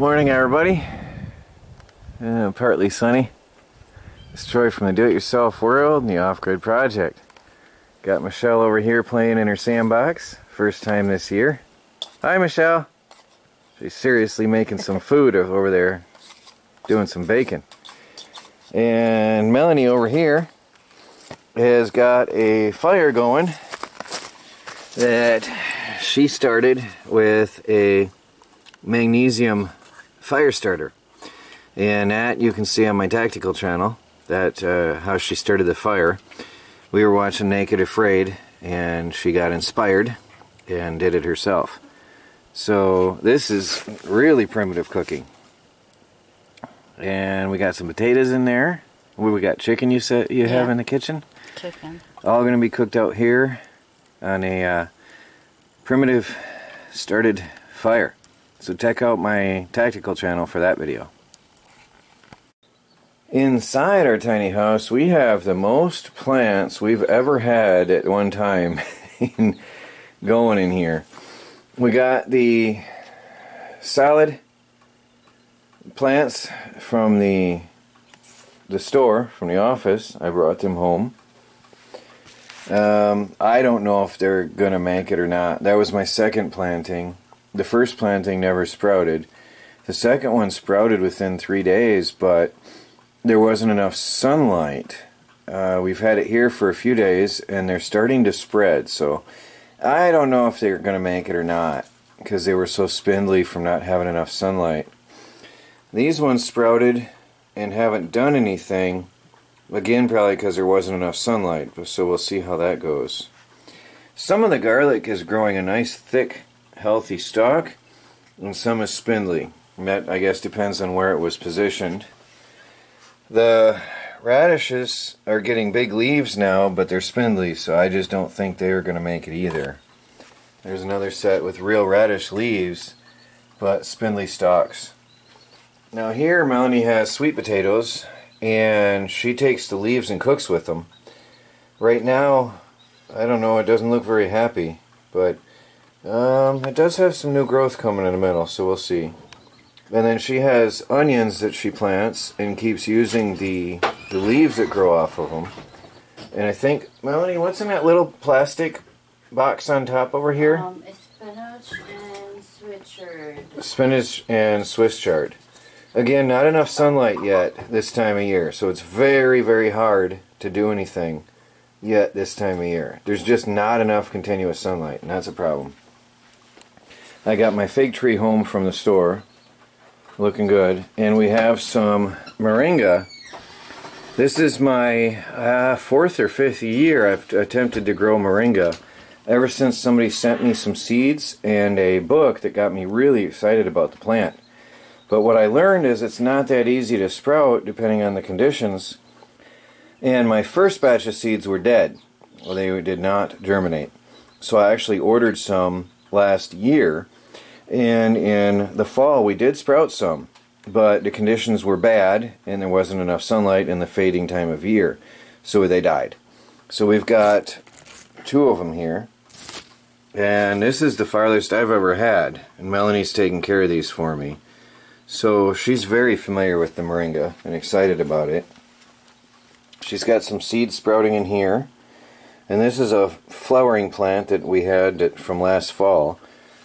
Morning, everybody. Partly sunny. It's Troy from the Do-It-Yourself World and the Off-Grid Project. Got Michelle over here playing in her sandbox. First time this year. Hi, Michelle. She's seriously making some food over there, doing some bacon. And Melanie over here has got a fire going that she started with a magnesium fire starter, and that you can see on my tactical channel, that how she started the fire. We were watching Naked Afraid and she got inspired and did it herself. So this is really primitive cooking. And we got some potatoes in there. We got chicken, you said you have in the kitchen? Chicken. All going to be cooked out here on a primitive started fire. So check out my tactical channel for that video. Inside our tiny house, we have the most plants we've ever had at one time going in here. We got the salad plants from the store, from the office. I brought them home. I don't know if they're gonna make it or not. That was my second planting. The first planting never sprouted. The second one sprouted within 3 days, but there wasn't enough sunlight. We've had it here for a few days and they're starting to spread, so I don't know if they're going to make it or not because they were so spindly from not having enough sunlight. These ones sprouted and haven't done anything, again probably because there wasn't enough sunlight, so we'll see how that goes. Some of the garlic is growing a nice thick healthy stalk, and some is spindly. And that, I guess, depends on where it was positioned. The radishes are getting big leaves now, but they're spindly, so I just don't think they're going to make it either. There's another set with real radish leaves, but spindly stalks. Now here Melanie has sweet potatoes, and she takes the leaves and cooks with them. Right now, I don't know, it doesn't look very happy, but it does have some new growth coming in the middle, so we'll see. And then she has onions that she plants and keeps using the leaves that grow off of them. And I think, Melanie, what's in that little plastic box on top over here? It's spinach and Swiss chard. Spinach and Swiss chard. Again, not enough sunlight yet this time of year, so it's very, very hard to do anything yet this time of year. There's just not enough continuous sunlight, and that's a problem. I got my fig tree home from the store, looking good, and we have some moringa. This is my 4th or 5th year I've attempted to grow moringa, ever since somebody sent me some seeds and a book that got me really excited about the plant. But what I learned is it's not that easy to sprout depending on the conditions, and my first batch of seeds were dead. Well, they did not germinate. So I actually ordered some last year, and in the fall we did sprout some, but the conditions were bad and there wasn't enough sunlight in the fading time of year, so they died. So we've got 2 of them here, and this is the farthest I've ever had, and Melanie's taking care of these for me, so she's very familiar with the moringa and excited about it. She's got some seeds sprouting in here. And this is a flowering plant that we had from last fall.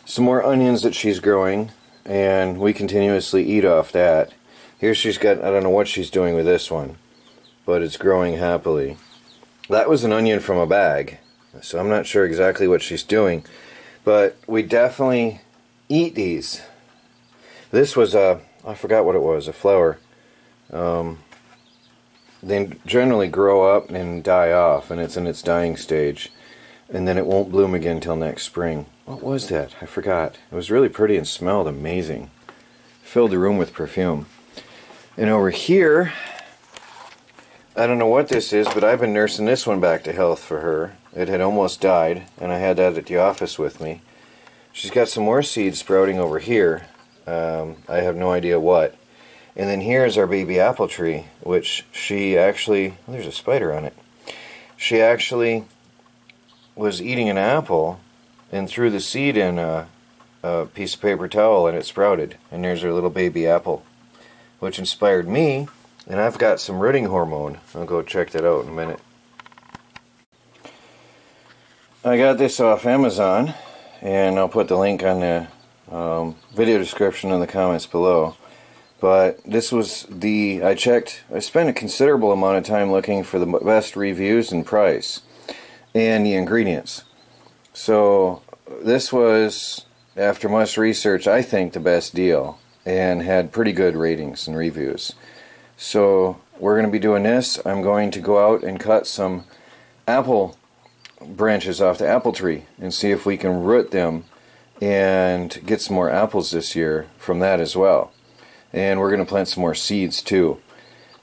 Some more onions that she's growing, and we continuously eat off that. Here she's got, I don't know what she's doing with this one, but it's growing happily. That was an onion from a bag, so I'm not sure exactly what she's doing, but we definitely eat these. This was a, I forgot what it was, a flower. They generally grow up and die off, and it's in its dying stage, and then it won't bloom again until next spring. What was that? I forgot. It was really pretty and smelled amazing. Filled the room with perfume. And over here, I don't know what this is, but I've been nursing this one back to health for her. It had almost died, and I had that at the office with me. She's got some more seeds sprouting over here. I have no idea what. And then here's our baby apple tree, which she actually, oh, there's a spider on it. She actually was eating an apple and threw the seed in a a piece of paper towel and it sprouted. And there's our little baby apple, which inspired me. And I've got some rooting hormone. I'll go check that out in a minute. I got this off Amazon, and I'll put the link on the video description in the comments below. But this was I spent a considerable amount of time looking for the best reviews and price and the ingredients. So this was, after much research, I think the best deal, and had pretty good ratings and reviews. So we're going to be doing this. I'm going to go out and cut some apple branches off the apple tree and see if we can root them and get some more apples this year from that as well. And we're going to plant some more seeds too.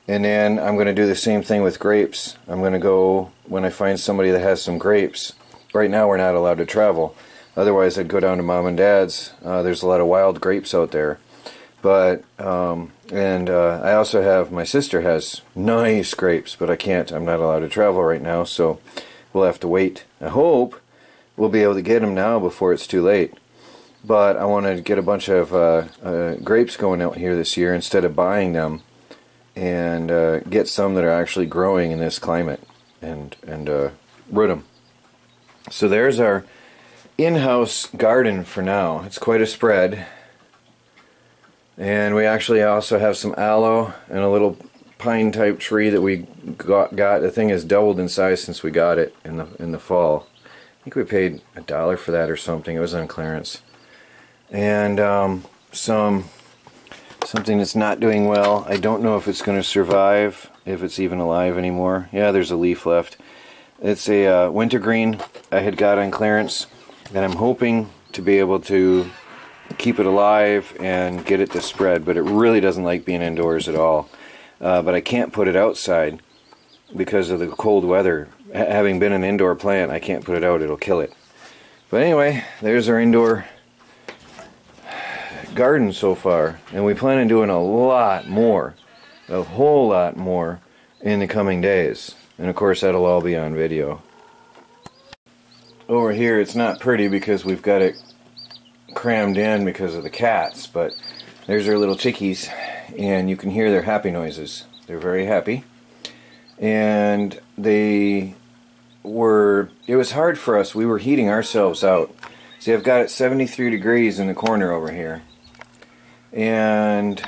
And then I'm going to do the same thing with grapes. I'm going to go, when I find somebody that has some grapes. Right now we're not allowed to travel. Otherwise I'd go down to Mom and Dad's. There's a lot of wild grapes out there. But, I also have, my sister has nice grapes, but I'm not allowed to travel right now, so we'll have to wait. I hope we'll be able to get them now before it's too late. But I want to get a bunch of grapes going out here this year instead of buying them, and get some that are actually growing in this climate and root them. So there's our in-house garden for now. It's quite a spread. And we actually also have some aloe and a little pine type tree that we got. The thing has doubled in size since we got it in the fall. I think we paid $1 for that or something. It was on clearance. And something that's not doing well. I don't know if it's going to survive, if it's even alive anymore. Yeah, there's a leaf left. It's a wintergreen I had got on clearance, and I'm hoping to be able to keep it alive and get it to spread, but it really doesn't like being indoors at all. But I can't put it outside because of the cold weather. Having been an indoor plant, I can't put it out, it'll kill it. But anyway, there's our indoor garden so far, and we plan on doing a lot more, a whole lot more in the coming days. And of course that'll all be on video. Over here it's not pretty because we've got it crammed in because of the cats, but there's our little chickies, and you can hear their happy noises. They're very happy, and it was hard for us. We were heating ourselves out. See, I've got it 73 degrees in the corner over here, and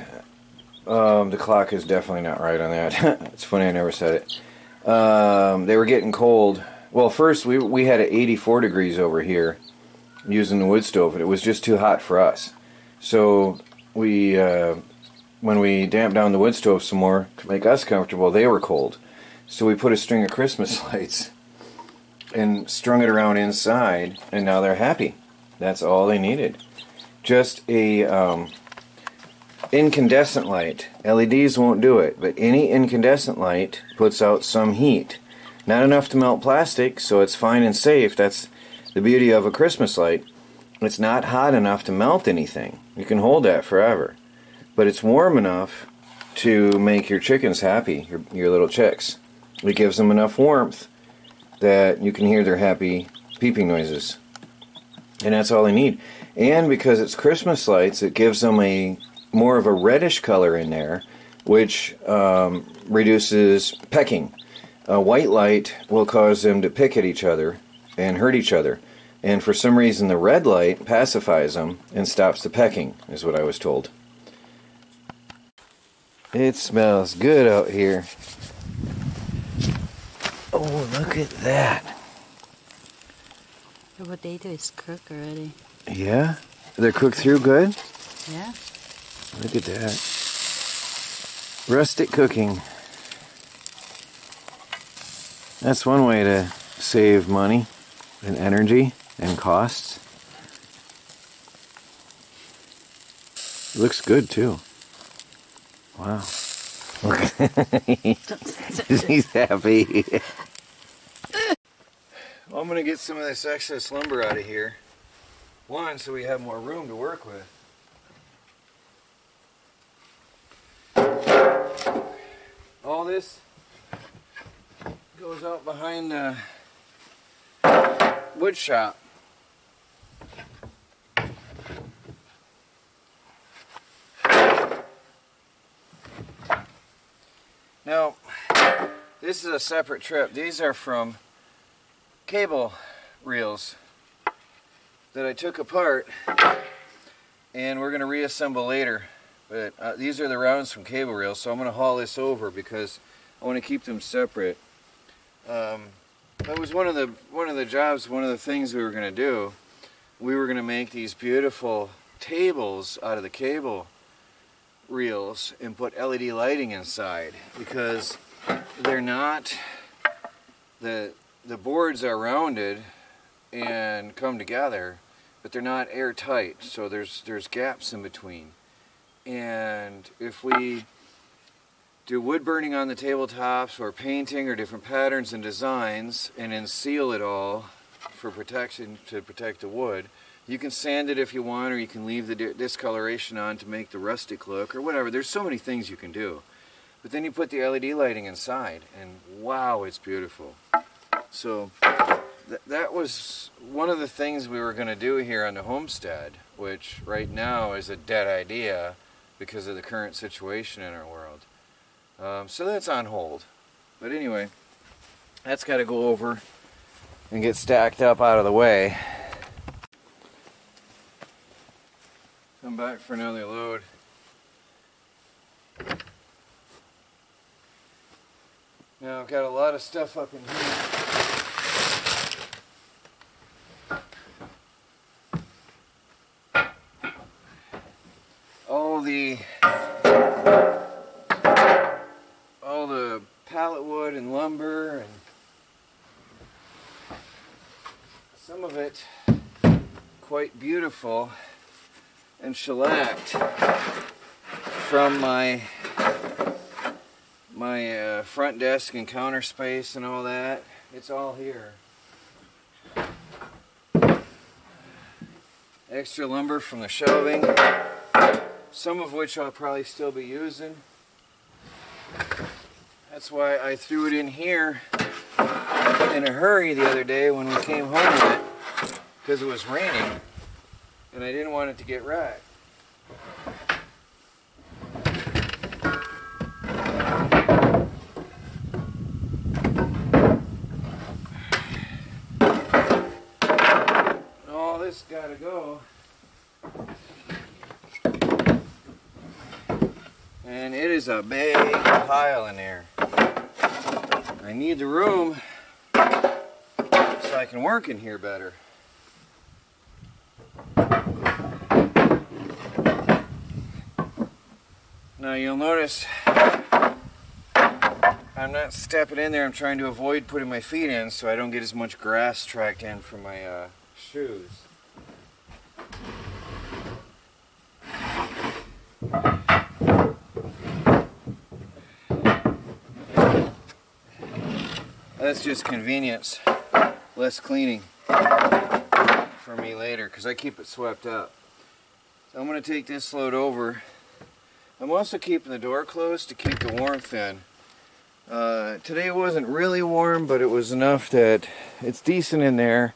the clock is definitely not right on that. It's funny I never said it. They were getting cold. Well, first we had it 84 degrees over here using the wood stove, and it was just too hot for us. So when we damped down the wood stove some more to make us comfortable, they were cold. So we put a string of Christmas lights and strung it around inside, and now they're happy. That's all they needed. Just a incandescent light. LEDs won't do it, but any incandescent light puts out some heat. Not enough to melt plastic, so it's fine and safe. That's the beauty of a Christmas light. It's not hot enough to melt anything. You can hold that forever. But it's warm enough to make your chickens happy, your little chicks. It gives them enough warmth that you can hear their happy peeping noises. And that's all they need. And because it's Christmas lights, it gives them more of a reddish color in there, which reduces pecking. A white light will cause them to pick at each other and hurt each other. And for some reason the red light pacifies them and stops the pecking, is what I was told. It smells good out here. Oh, look at that. The potato is cooked already. Yeah? They're cooked through good? Yeah. Look at that. Rustic cooking. That's one way to save money and energy and costs. It looks good too. Wow. He's happy. Well, I'm going to get some of this excess lumber out of here. One, so we have more room to work with. All this goes out behind the wood shop. Now, this is a separate trip. These are from cable reels that I took apart, and we're going to reassemble later. But these are the rounds from cable reels, so I'm going to haul this over because I want to keep them separate. That was one of the jobs, one of the things we were going to do. We were going to make these beautiful tables out of the cable reels and put LED lighting inside, because they're not, the boards are rounded and come together, but they're not airtight, so there's gaps in between. And if we do wood burning on the tabletops, or painting, or different patterns and designs, and then seal it all for protection, to protect the wood, you can sand it if you want, or you can leave the discoloration on to make the rustic look, or whatever. There's so many things you can do. But then you put the LED lighting inside, and wow, it's beautiful. So that was one of the things we were going to do here on the homestead, which right now is a dead idea because of the current situation in our world. So that's on hold. But anyway, that's got to go over and get stacked up out of the way. Come back for another load. Now I've got a lot of stuff up in here. All the pallet wood and lumber, and some of it quite beautiful and shellacked from my front desk and counter space and all that. It's all here. Extra lumber from the shelving, some of which I'll probably still be using. That's why I threw it in here in a hurry the other day when we came home with it, because it was raining and I didn't want it to get wrecked. All this gotta go. And it is a big pile in there. I need the room so I can work in here better. Now you'll notice I'm not stepping in there. I'm trying to avoid putting my feet in so I don't get as much grass tracked in from my shoes. That's just convenience, less cleaning for me later, because I keep it swept up. So I'm going to take this load over. I'm also keeping the door closed to keep the warmth in. Today it wasn't really warm, but it was enough that it's decent in there,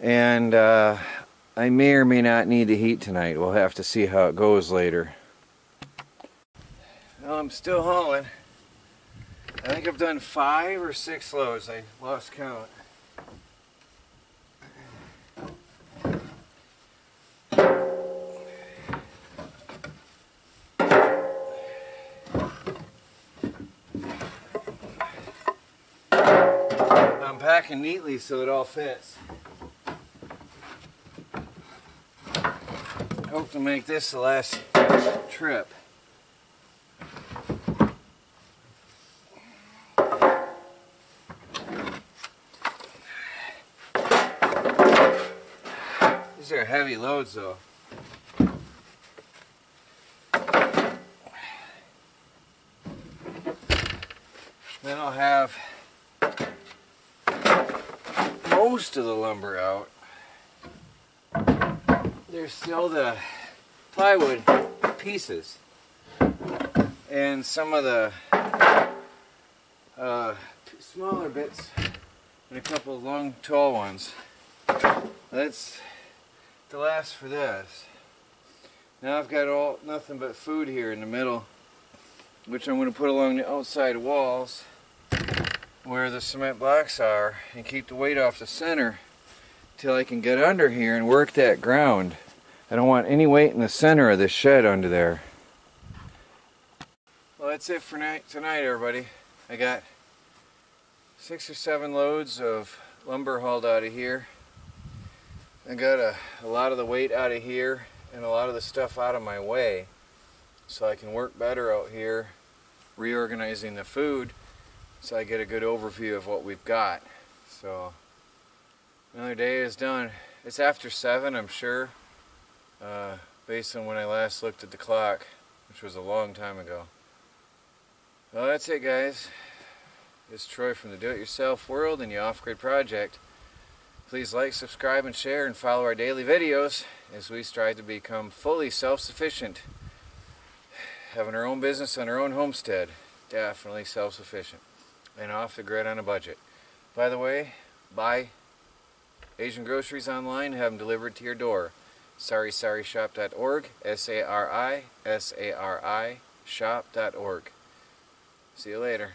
and I may or may not need the heat tonight. We'll have to see how it goes later. Well, I'm still hauling. I think I've done 5 or 6 loads. I lost count. I'm packing neatly so it all fits. I hope to make this the last trip. These are heavy loads though. Then I'll have most of the lumber out. There's still the plywood pieces and some of the smaller bits and a couple of long tall ones. That's the last for this. Now I've got nothing but food here in the middle which I'm going to put along the outside walls where the cement blocks are and keep the weight off the center till I can get under here and work that ground. I don't want any weight in the center of this shed under there. Well, that's it for tonight, everybody. I got 6 or 7 loads of lumber hauled out of here. I got a lot of the weight out of here and a lot of the stuff out of my way so I can work better out here reorganizing the food so I get a good overview of what we've got. So another day is done. It's after 7, I'm sure, based on when I last looked at the clock, which was a long time ago. Well, that's it, guys. It's Troy from the Do-It-Yourself World and the Off-Grid Project. Please like, subscribe, and share, and follow our daily videos as we strive to become fully self-sufficient. Having our own business and our own homestead. Definitely self-sufficient. And off the grid on a budget. By the way, buy Asian groceries online, have them delivered to your door. SariSariShop.org, SARI shop.org. See you later.